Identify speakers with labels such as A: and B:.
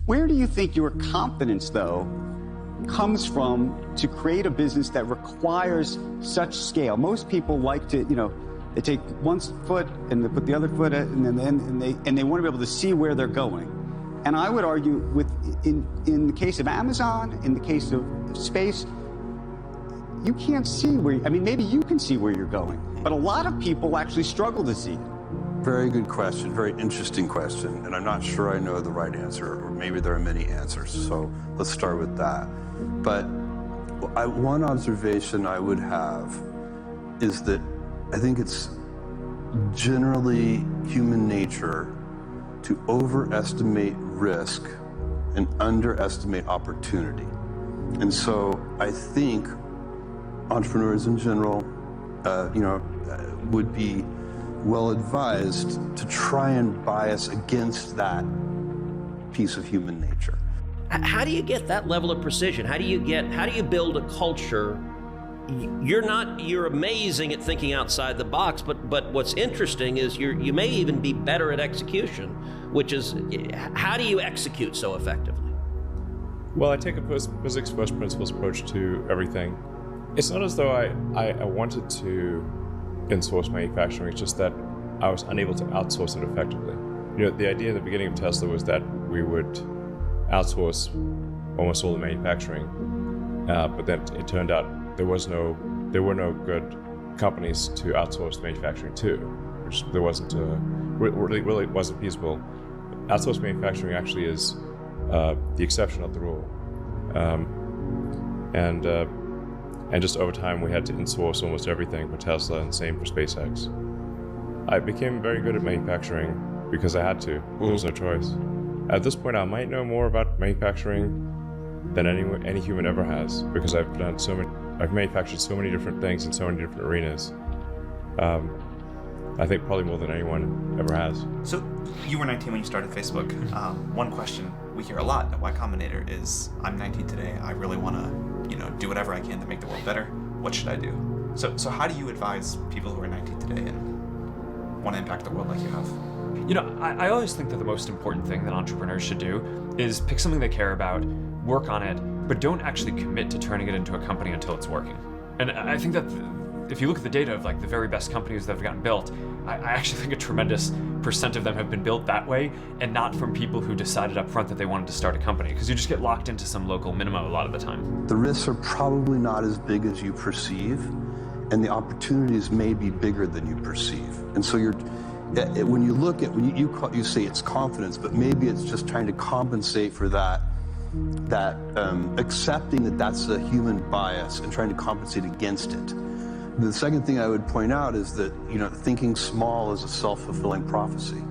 A: Where do you think your confidence, though, comes from to create a business that requires such scale? Most people like to, they take one foot and they put the other foot and they want to be able to see where they're going. And I would argue in the case of Amazon, in the case of space, you can't see maybe you can see where you're going, but a lot of people actually struggle to see it.
B: Very good question, very interesting question, and I'm not sure I know the right answer, or maybe there are many answers, so let's start with that. But one observation I would have is that I think it's generally human nature to overestimate risk and underestimate opportunity. And so I think entrepreneurs in general, would be well advised to try and bias against that piece of human nature.
C: How do you get that level of precision? How do you build a culture? You're amazing at thinking outside the box, but what's interesting is you may even be better at execution, which is, how do you execute so effectively?
D: Well, I take a physics first principles approach to everything. It's not as though I wanted to in-source manufacturing, it's just that I was unable to outsource it effectively. The idea in the beginning of Tesla was that we would outsource almost all the manufacturing, but then it turned out there were no good companies to outsource manufacturing to, which there wasn't really wasn't feasible. Outsourced manufacturing actually is the exception of the rule, and just over time we had to in-source almost everything for Tesla, and same for SpaceX. I became very good at manufacturing because I had to. There was no choice. At this point, I might know more about manufacturing than any human ever has, because I've manufactured so many different things in so many different arenas. I think probably more than anyone ever has.
E: So you were 19 when you started Facebook. One question we hear a lot at Y Combinator is, I'm 19 today, I really want to do whatever I can to make the world better. What should I do? So how do you advise people who are 19 today and want to impact the world like you have?
F: I always think that the most important thing that entrepreneurs should do is pick something they care about, work on it, but don't actually commit to turning it into a company until it's working. And I think that if you look at the data of the very best companies that have gotten built, I actually think a tremendous % of them have been built that way, and not from people who decided up front that they wanted to start a company, because you just get locked into some local minimum a lot of the time.
B: The risks are probably not as big as you perceive, and the opportunities may be bigger than you perceive. And so when you say it's confidence, but maybe it's just trying to compensate for that accepting that that's a human bias and trying to compensate against it. The second thing I would point out is that thinking small is a self-fulfilling prophecy.